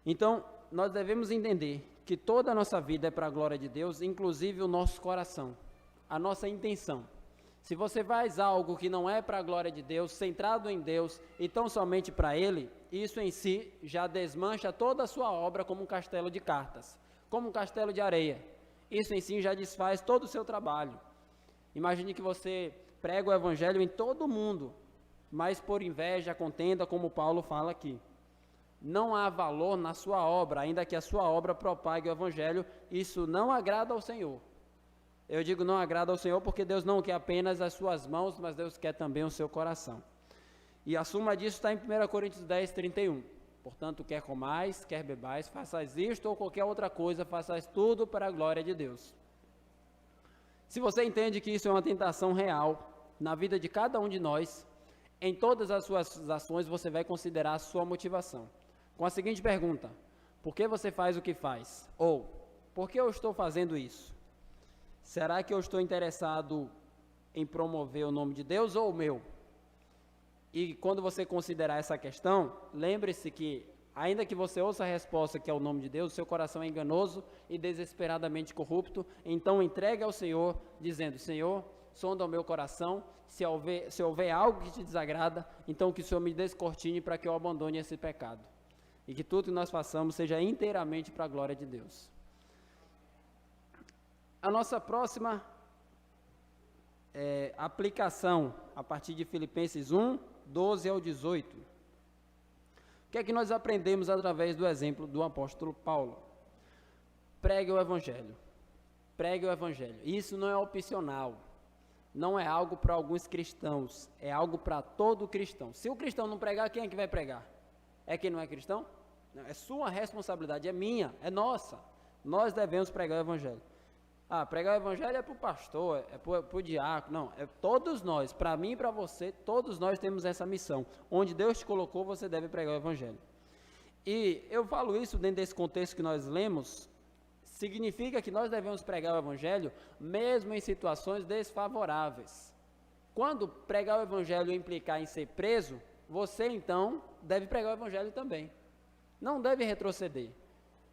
Então, nós devemos entender que toda a nossa vida é para a glória de Deus, inclusive o nosso coração, a nossa intenção. Se você faz algo que não é para a glória de Deus, centrado em Deus e tão somente para Ele, isso em si já desmancha toda a sua obra como um castelo de cartas, como um castelo de areia. Isso em si já desfaz todo o seu trabalho. Imagine que você prega o Evangelho em todo mundo, mas por inveja, contenda, como Paulo fala aqui. Não há valor na sua obra, ainda que a sua obra propague o Evangelho, isso não agrada ao Senhor. Eu digo não agrada ao Senhor porque Deus não quer apenas as suas mãos, mas Deus quer também o seu coração. E a suma disso está em 1 Coríntios 10, 31. Portanto, quer comais, quer bebais, façais isto ou qualquer outra coisa, façais tudo para a glória de Deus. Se você entende que isso é uma tentação real na vida de cada um de nós, em todas as suas ações você vai considerar a sua motivação. Com a seguinte pergunta: por que você faz o que faz? Ou, por que eu estou fazendo isso? Será que eu estou interessado em promover o nome de Deus ou o meu? E quando você considerar essa questão, lembre-se que, ainda que você ouça a resposta que é o nome de Deus, seu coração é enganoso e desesperadamente corrupto, então entregue ao Senhor, dizendo: Senhor, sonda o meu coração, se houver algo que te desagrada, então que o Senhor me descortine para que eu abandone esse pecado. E que tudo que nós façamos seja inteiramente para a glória de Deus. A nossa próxima aplicação, a partir de Filipenses 1, 12 ao 18. O que é que nós aprendemos através do exemplo do apóstolo Paulo? Pregue o Evangelho. Pregue o Evangelho. Isso não é opcional. Não é algo para alguns cristãos. É algo para todo cristão. Se o cristão não pregar, quem é que vai pregar? É quem não é cristão? Não, é sua responsabilidade, é minha, é nossa. Nós devemos pregar o Evangelho. Pregar o Evangelho é para o pastor, é para o diácono. Não, é todos nós, para mim e para você, todos nós temos essa missão. Onde Deus te colocou, você deve pregar o Evangelho. E eu falo isso dentro desse contexto que nós lemos, significa que nós devemos pregar o Evangelho mesmo em situações desfavoráveis. Quando pregar o Evangelho implicar em ser preso, você então deve pregar o Evangelho também. Não deve retroceder.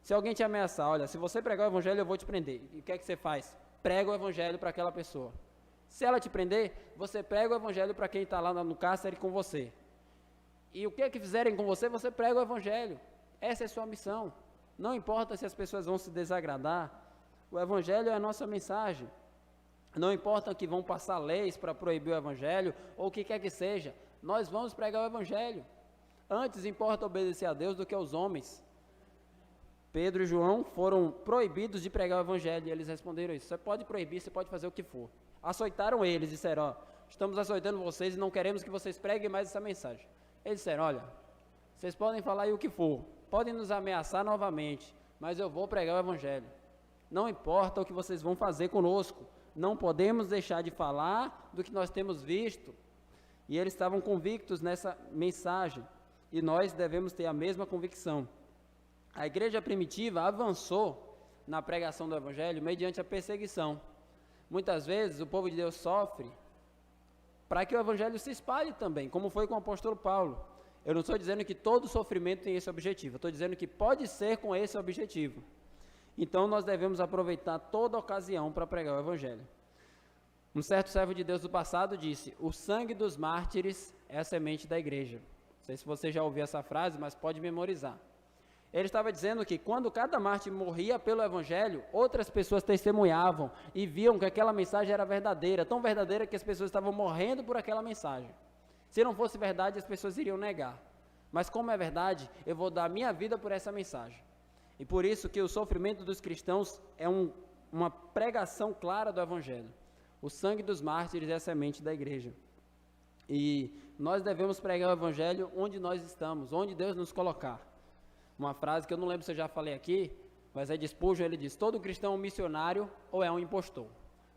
Se alguém te ameaçar, olha, se você pregar o Evangelho eu vou te prender. E o que é que você faz? Prega o Evangelho para aquela pessoa. Se ela te prender, você prega o Evangelho para quem está lá no cárcere com você. E o que é que fizerem com você, você prega o Evangelho. Essa é a sua missão. Não importa se as pessoas vão se desagradar, o Evangelho é a nossa mensagem. Não importa que vão passar leis para proibir o Evangelho, ou o que quer que seja, nós vamos pregar o Evangelho. Antes importa obedecer a Deus do que aos homens. Pedro e João foram proibidos de pregar o Evangelho, e eles responderam isso: você pode proibir, você pode fazer o que for. Açoitaram eles, disseram: estamos açoitando vocês e não queremos que vocês preguem mais essa mensagem. Eles disseram: olha, vocês podem falar aí o que for, podem nos ameaçar novamente, mas eu vou pregar o Evangelho. Não importa o que vocês vão fazer conosco, não podemos deixar de falar do que nós temos visto. E eles estavam convictos nessa mensagem, e nós devemos ter a mesma convicção. A igreja primitiva avançou na pregação do Evangelho mediante a perseguição. Muitas vezes o povo de Deus sofre para que o Evangelho se espalhe também, como foi com o apóstolo Paulo. Eu não estou dizendo que todo sofrimento tem esse objetivo, eu estou dizendo que pode ser com esse objetivo. Então nós devemos aproveitar toda ocasião para pregar o Evangelho. Um certo servo de Deus do passado disse: o sangue dos mártires é a semente da igreja. Não sei se você já ouviu essa frase, mas pode memorizar. Ele estava dizendo que quando cada mártir morria pelo Evangelho, outras pessoas testemunhavam e viam que aquela mensagem era verdadeira, tão verdadeira que as pessoas estavam morrendo por aquela mensagem. Se não fosse verdade, as pessoas iriam negar. Mas como é verdade, eu vou dar a minha vida por essa mensagem. E por isso que o sofrimento dos cristãos é uma pregação clara do Evangelho. O sangue dos mártires é a semente da igreja. E nós devemos pregar o Evangelho onde nós estamos, onde Deus nos colocar. Uma frase que eu não lembro se eu já falei aqui, mas é de Spurgeon, ele diz: todo cristão é um missionário ou é um impostor.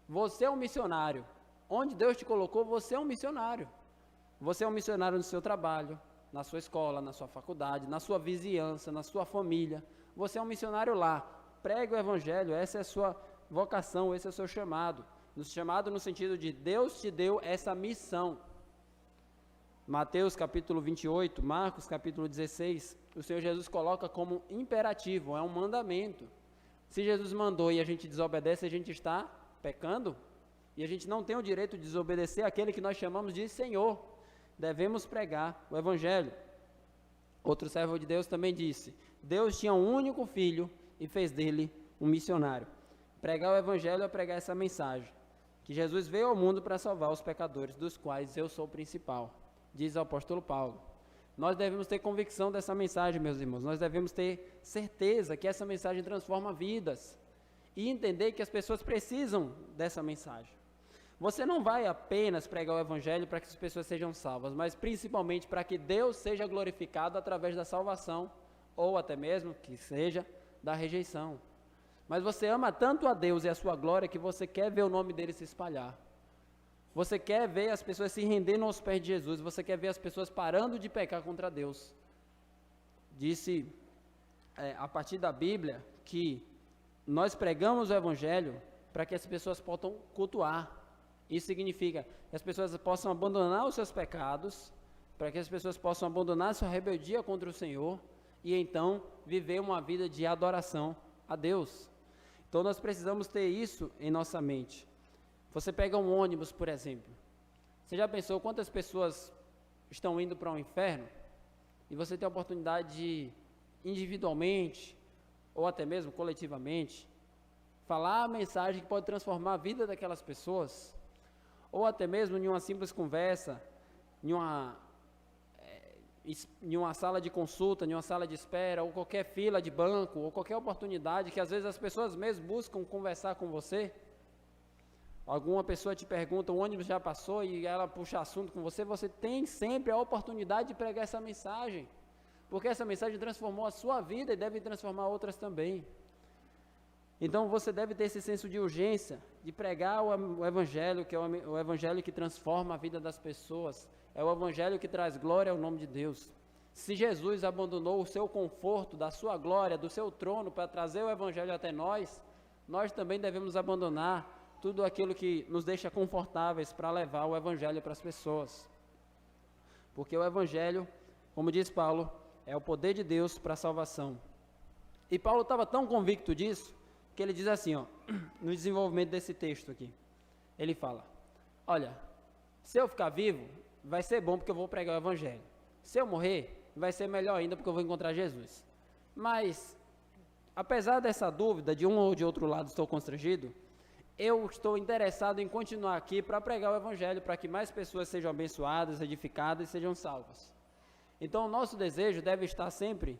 Você é um missionário. Onde Deus te colocou, você é um missionário. Você é um missionário no seu trabalho, na sua escola, na sua faculdade, na sua vizinhança, na sua família. Você é um missionário lá. Pregue o Evangelho, essa é a sua vocação, esse é o seu chamado. Chamado no sentido de Deus te deu essa missão. Mateus capítulo 28, Marcos capítulo 16, o Senhor Jesus coloca como imperativo, é um mandamento. Se Jesus mandou e a gente desobedece, a gente está pecando, e a gente não tem o direito de desobedecer aquele que nós chamamos de Senhor. Devemos pregar o Evangelho. Outro servo de Deus também disse: Deus tinha um único filho e fez dele um missionário. Pregar o Evangelho é pregar essa mensagem, que Jesus veio ao mundo para salvar os pecadores, dos quais eu sou o principal, diz o apóstolo Paulo. Nós devemos ter convicção dessa mensagem, meus irmãos. Nós devemos ter certeza que essa mensagem transforma vidas e entender que as pessoas precisam dessa mensagem. Você não vai apenas pregar o Evangelho para que as pessoas sejam salvas, mas principalmente para que Deus seja glorificado através da salvação, ou até mesmo que seja da rejeição. Mas você ama tanto a Deus e a sua glória que você quer ver o nome dele se espalhar. Você quer ver as pessoas se rendendo aos pés de Jesus, você quer ver as pessoas parando de pecar contra Deus. Disse, a partir da Bíblia, que nós pregamos o Evangelho para que as pessoas possam cultuar. Isso significa que as pessoas possam abandonar os seus pecados, para que as pessoas possam abandonar sua rebeldia contra o Senhor e então viver uma vida de adoração a Deus. Então nós precisamos ter isso em nossa mente. Você pega um ônibus, por exemplo. Você já pensou quantas pessoas estão indo para o inferno? E você tem a oportunidade de, individualmente, ou até mesmo coletivamente, falar a mensagem que pode transformar a vida daquelas pessoas, ou até mesmo em uma simples conversa, em em uma sala de consulta, em uma sala de espera, ou qualquer fila de banco, ou qualquer oportunidade que às vezes as pessoas mesmo buscam conversar com você. Alguma pessoa te pergunta, o ônibus já passou e ela puxa assunto com você, você tem sempre a oportunidade de pregar essa mensagem, porque essa mensagem transformou a sua vida e deve transformar outras também. Então você deve ter esse senso de urgência, de pregar o Evangelho, que é o Evangelho que transforma a vida das pessoas, é o Evangelho que traz glória ao nome de Deus. Se Jesus abandonou o seu conforto, da sua glória, do seu trono para trazer o Evangelho até nós, nós também devemos abandonar tudo aquilo que nos deixa confortáveis para levar o Evangelho para as pessoas. Porque o Evangelho, como diz Paulo, é o poder de Deus para a salvação. E Paulo estava tão convicto disso, que ele diz assim, ó, no desenvolvimento desse texto aqui, ele fala, olha, se eu ficar vivo, vai ser bom porque eu vou pregar o Evangelho. Se eu morrer, vai ser melhor ainda porque eu vou encontrar Jesus. Mas, apesar dessa dúvida, de um ou de outro lado estou constrangido, eu estou interessado em continuar aqui para pregar o Evangelho, para que mais pessoas sejam abençoadas, edificadas e sejam salvas. Então, o nosso desejo deve estar sempre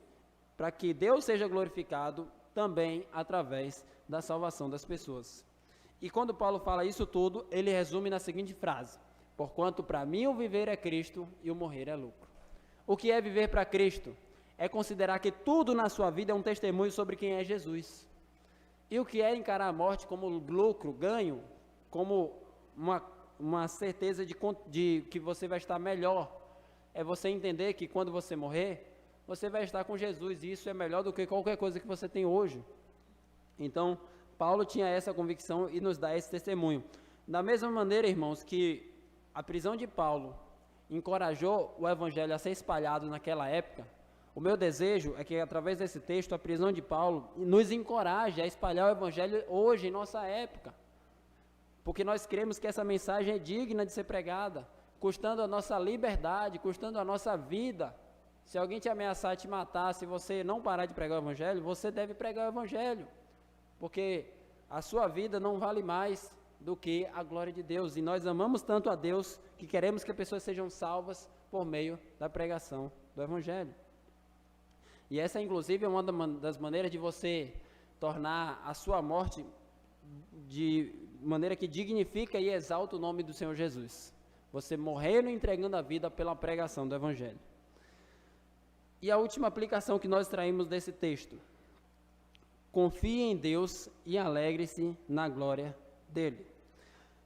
para que Deus seja glorificado também através da salvação das pessoas. E quando Paulo fala isso tudo, ele resume na seguinte frase: porquanto para mim o viver é Cristo e o morrer é lucro. O que é viver para Cristo? É considerar que tudo na sua vida é um testemunho sobre quem é Jesus. E o que é encarar a morte como lucro, ganho, como uma certeza de que você vai estar melhor, é você entender que quando você morrer, você vai estar com Jesus, e isso é melhor do que qualquer coisa que você tem hoje. Então, Paulo tinha essa convicção e nos dá esse testemunho. Da mesma maneira, irmãos, que a prisão de Paulo encorajou o Evangelho a ser espalhado naquela época, o meu desejo é que, através desse texto, a prisão de Paulo nos encoraje a espalhar o Evangelho hoje, em nossa época. Porque nós cremos que essa mensagem é digna de ser pregada, custando a nossa liberdade, custando a nossa vida. Se alguém te ameaçar te matar, se você não parar de pregar o Evangelho, você deve pregar o Evangelho. Porque a sua vida não vale mais do que a glória de Deus. E nós amamos tanto a Deus que queremos que as pessoas sejam salvas por meio da pregação do Evangelho. E essa, inclusive, é uma das maneiras de você tornar a sua morte de maneira que dignifica e exalta o nome do Senhor Jesus. Você morrendo e entregando a vida pela pregação do Evangelho. E a última aplicação que nós traímos desse texto: confie em Deus e alegre-se na glória dele.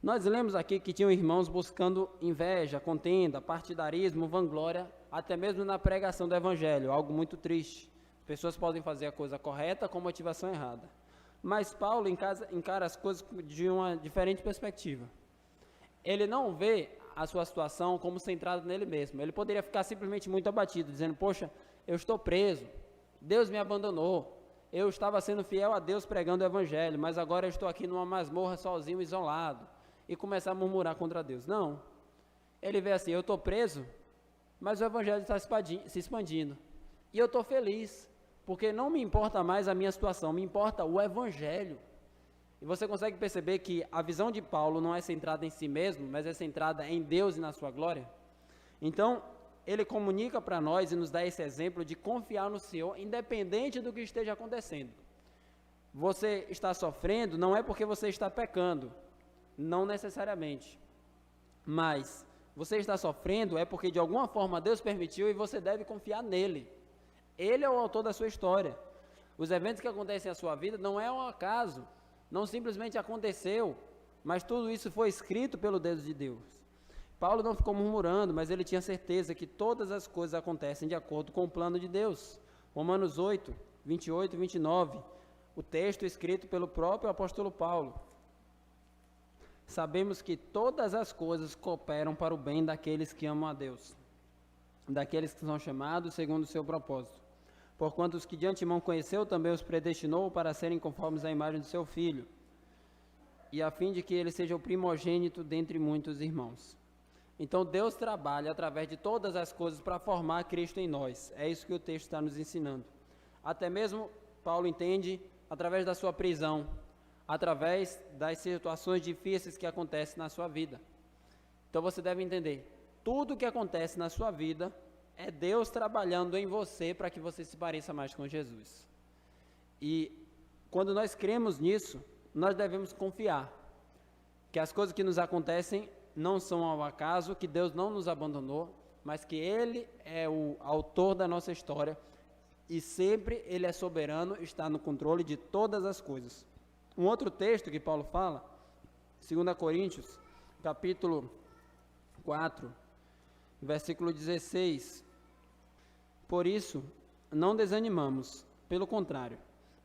Nós lemos aqui que tinham irmãos buscando inveja, contenda, partidarismo, vanglória, até mesmo na pregação do Evangelho, algo muito triste. Pessoas podem fazer a coisa correta com motivação errada. Mas Paulo encara as coisas de uma diferente perspectiva. Ele não vê a sua situação como centrada nele mesmo. Ele poderia ficar simplesmente muito abatido, dizendo, poxa, eu estou preso, Deus me abandonou, eu estava sendo fiel a Deus pregando o Evangelho, mas agora eu estou aqui numa masmorra sozinho, isolado, e começar a murmurar contra Deus. Não, ele vê assim, eu estou preso, mas o Evangelho está se expandindo, e eu estou feliz, porque não me importa mais a minha situação, me importa o Evangelho. E você consegue perceber que a visão de Paulo não é centrada em si mesmo, mas é centrada em Deus e na sua glória? Então, ele comunica para nós e nos dá esse exemplo de confiar no Senhor, independente do que esteja acontecendo. Você está sofrendo, não é porque você está pecando, não necessariamente, mas você está sofrendo é porque de alguma forma Deus permitiu e você deve confiar nele. Ele é o autor da sua história. Os eventos que acontecem na sua vida não é um acaso, não simplesmente aconteceu, mas tudo isso foi escrito pelo dedo de Deus. Paulo não ficou murmurando, mas ele tinha certeza que todas as coisas acontecem de acordo com o plano de Deus. Romanos 8, 28 e 29, o texto escrito pelo próprio apóstolo Paulo. Sabemos que todas as coisas cooperam para o bem daqueles que amam a Deus, daqueles que são chamados segundo o seu propósito. Porquanto os que de antemão conheceu, também os predestinou para serem conformes à imagem do seu Filho, e a fim de que ele seja o primogênito dentre muitos irmãos. Então Deus trabalha através de todas as coisas para formar Cristo em nós. É isso que o texto está nos ensinando. Até mesmo Paulo entende através da sua prisão, através das situações difíceis que acontecem na sua vida. Então você deve entender, tudo o que acontece na sua vida é Deus trabalhando em você para que você se pareça mais com Jesus. E quando nós cremos nisso, nós devemos confiar que as coisas que nos acontecem não são ao acaso, que Deus não nos abandonou, mas que Ele é o autor da nossa história e sempre Ele é soberano, está no controle de todas as coisas. Um outro texto que Paulo fala, 2 Coríntios, capítulo 4, versículo 16. Por isso, não desanimamos, pelo contrário,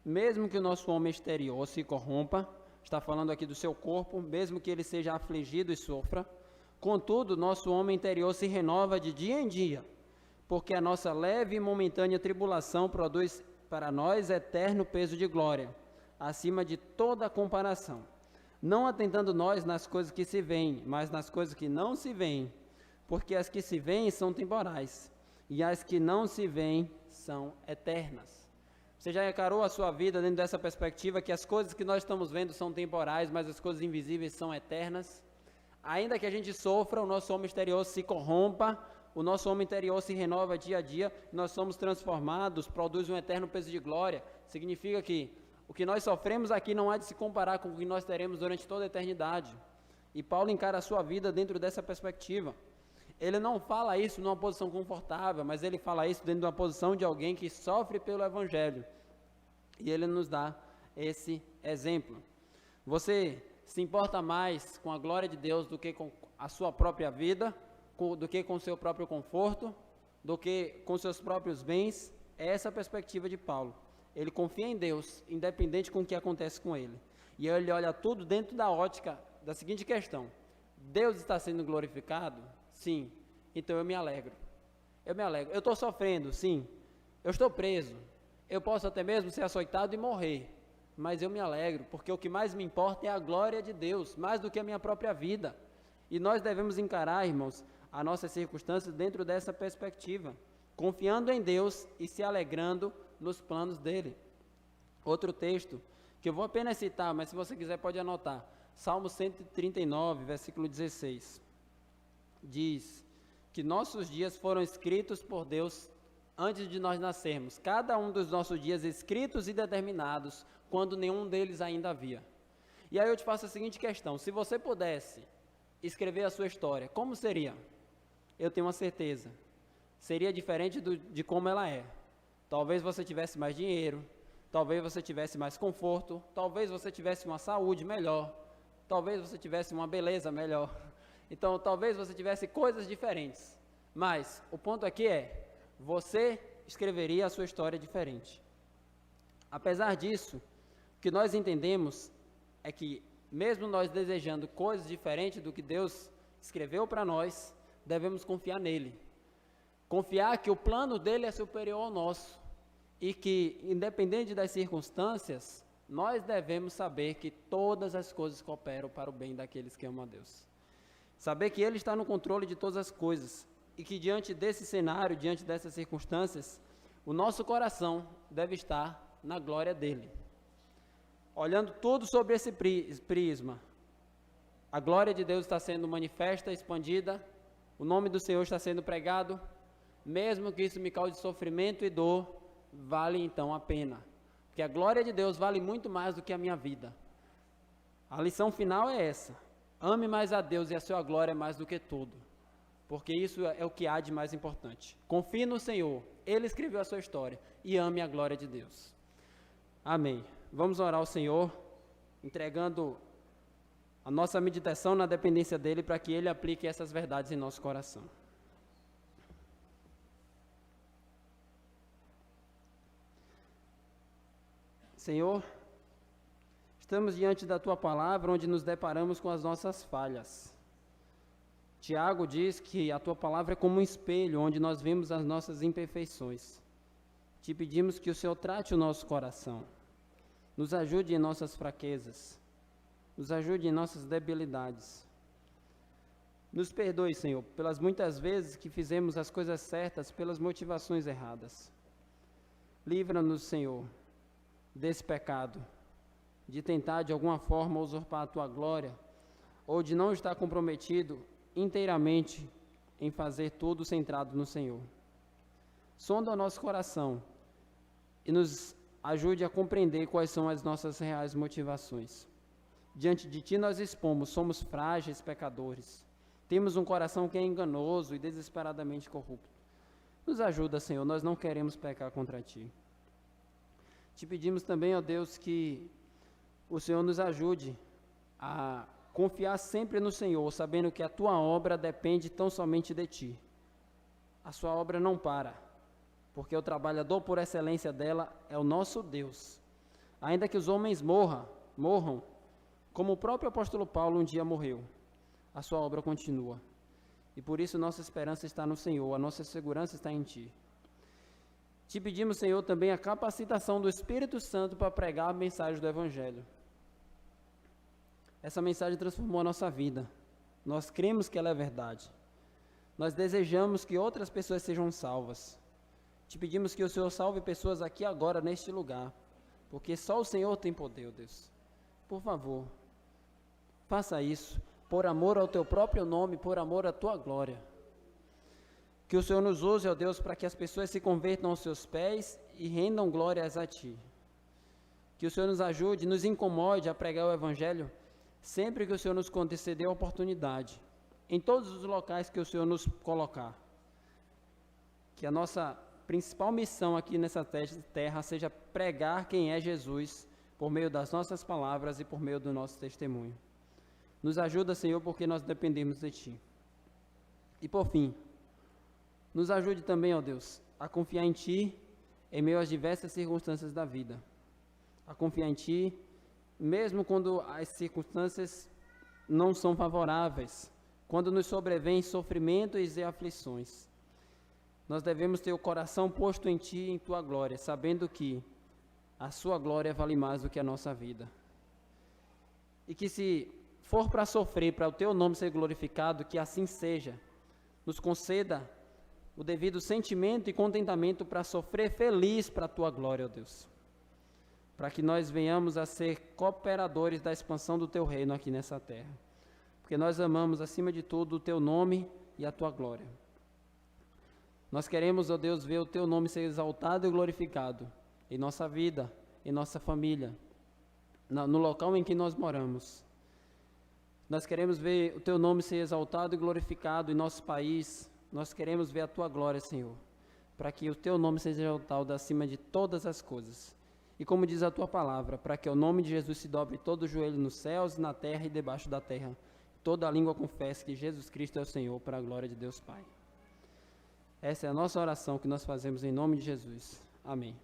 mesmo que o nosso homem exterior se corrompa, está falando aqui do seu corpo, mesmo que ele seja afligido e sofra, contudo, nosso homem interior se renova de dia em dia, porque a nossa leve e momentânea tribulação produz para nós eterno peso de glória, acima de toda comparação, não atentando nós nas coisas que se veem, mas nas coisas que não se veem, porque as que se veem são temporais, e as que não se veem são eternas. Você já encarou a sua vida dentro dessa perspectiva que as coisas que nós estamos vendo são temporais, mas as coisas invisíveis são eternas? Ainda que a gente sofra, o nosso homem exterior se corrompa, o nosso homem interior se renova dia a dia, nós somos transformados, produz um eterno peso de glória. Significa que o que nós sofremos aqui não há de se comparar com o que nós teremos durante toda a eternidade. E Paulo encara a sua vida dentro dessa perspectiva. Ele não fala isso numa posição confortável, mas ele fala isso dentro de uma posição de alguém que sofre pelo Evangelho. E ele nos dá esse exemplo. Você se importa mais com a glória de Deus do que com a sua própria vida, do que com o seu próprio conforto, do que com seus próprios bens? É essa a perspectiva de Paulo. Ele confia em Deus, independente com o que acontece com ele. E ele olha tudo dentro da ótica da seguinte questão: Deus está sendo glorificado? Sim, então eu me alegro. Eu estou sofrendo? Sim. Eu estou preso. Eu posso até mesmo ser açoitado e morrer. Mas eu me alegro, porque o que mais me importa é a glória de Deus, mais do que a minha própria vida. E nós devemos encarar, irmãos, as nossas circunstâncias dentro dessa perspectiva, confiando em Deus e se alegrando nos planos dele. Outro texto, que eu vou apenas citar, mas se você quiser pode anotar. Salmo 139, versículo 16. Diz que nossos dias foram escritos por Deus antes de nós nascermos, cada um dos nossos dias escritos e determinados, quando nenhum deles ainda havia. E aí eu te faço a seguinte questão: se você pudesse escrever a sua história, como seria? Eu tenho uma certeza, seria diferente de como ela é. Talvez você tivesse mais dinheiro, talvez você tivesse mais conforto, talvez você tivesse uma saúde melhor, talvez você tivesse uma beleza melhor. Então, talvez você tivesse coisas diferentes, mas o ponto aqui é, você escreveria a sua história diferente. Apesar disso, o que nós entendemos é que, mesmo nós desejando coisas diferentes do que Deus escreveu para nós, devemos confiar nele. Confiar que o plano dele é superior ao nosso e que, independente das circunstâncias, nós devemos saber que todas as coisas cooperam para o bem daqueles que amam a Deus. Saber que Ele está no controle de todas as coisas e que diante desse cenário, diante dessas circunstâncias, o nosso coração deve estar na glória dEle. Olhando tudo sobre esse prisma, a glória de Deus está sendo manifesta, expandida, o nome do Senhor está sendo pregado, mesmo que isso me cause sofrimento e dor, vale então a pena, porque a glória de Deus vale muito mais do que a minha vida. A lição final é essa: ame mais a Deus e a sua glória mais do que tudo, porque isso é o que há de mais importante. Confie no Senhor, Ele escreveu a sua história, e ame a glória de Deus. Amém. Vamos orar ao Senhor, entregando a nossa meditação na dependência dEle, para que Ele aplique essas verdades em nosso coração. Senhor, estamos diante da Tua palavra, onde nos deparamos com as nossas falhas. Tiago diz que a Tua palavra é como um espelho, onde nós vemos as nossas imperfeições. Te pedimos que o Senhor trate o nosso coração, nos ajude em nossas fraquezas, nos ajude em nossas debilidades. Nos perdoe, Senhor, pelas muitas vezes que fizemos as coisas certas pelas motivações erradas. Livra-nos, Senhor, desse pecado, de tentar de alguma forma usurpar a Tua glória, ou de não estar comprometido inteiramente em fazer tudo centrado no Senhor. sonda o nosso coração e nos ajude a compreender quais são as nossas reais motivações. Diante de Ti nós expomos, somos frágeis pecadores, temos um coração que é enganoso e desesperadamente corrupto. Nos ajuda, Senhor, nós não queremos pecar contra Ti. Te pedimos também, ó Deus, que o Senhor nos ajude a confiar sempre no Senhor, sabendo que a Tua obra depende tão somente de Ti. A Sua obra não para, porque o trabalhador por excelência dela é o nosso Deus. Ainda que os homens morram, como o próprio apóstolo Paulo um dia morreu, a Sua obra continua. E por isso nossa esperança está no Senhor, a nossa segurança está em Ti. Te pedimos, Senhor, também a capacitação do Espírito Santo para pregar a mensagem do Evangelho. Essa mensagem transformou a nossa vida. Nós cremos que ela é verdade. Nós desejamos que outras pessoas sejam salvas. Te pedimos que o Senhor salve pessoas aqui agora, neste lugar, porque só o Senhor tem poder, ó Deus. Por favor, faça isso, por amor ao Teu próprio nome, por amor à Tua glória. Que o Senhor nos use, ó Deus, para que as pessoas se convertam aos Seus pés e rendam glórias a Ti. Que o Senhor nos ajude, nos incomode a pregar o Evangelho, sempre que o Senhor nos conceder a oportunidade, em todos os locais que o Senhor nos colocar. Que a nossa principal missão aqui nessa terra seja pregar quem é Jesus, por meio das nossas palavras e por meio do nosso testemunho. Nos ajuda, Senhor, porque nós dependemos de Ti. E por fim, nos ajude também, ó Deus, a confiar em Ti em meio às diversas circunstâncias da vida. A confiar em Ti, mesmo quando as circunstâncias não são favoráveis, quando nos sobrevêm sofrimentos e aflições. Nós devemos ter o coração posto em Ti e em Tua glória, sabendo que a Sua glória vale mais do que a nossa vida. E que se for para sofrer, para o Teu nome ser glorificado, que assim seja. Nos conceda o devido sentimento e contentamento para sofrer feliz para a Tua glória, ó Deus. Para que nós venhamos a ser cooperadores da expansão do Teu reino aqui nessa terra. Porque nós amamos, acima de tudo, o Teu nome e a Tua glória. Nós queremos, ó Deus, ver o Teu nome ser exaltado e glorificado em nossa vida, em nossa família, no local em que nós moramos. Nós queremos ver o Teu nome ser exaltado e glorificado em nosso país. Nós queremos ver a Tua glória, Senhor, para que o Teu nome seja exaltado acima de todas as coisas. E como diz a Tua palavra, para que o nome de Jesus se dobre todo o joelho nos céus, na terra e debaixo da terra. Toda a língua confesse que Jesus Cristo é o Senhor, para a glória de Deus Pai. Essa é a nossa oração que nós fazemos em nome de Jesus. Amém.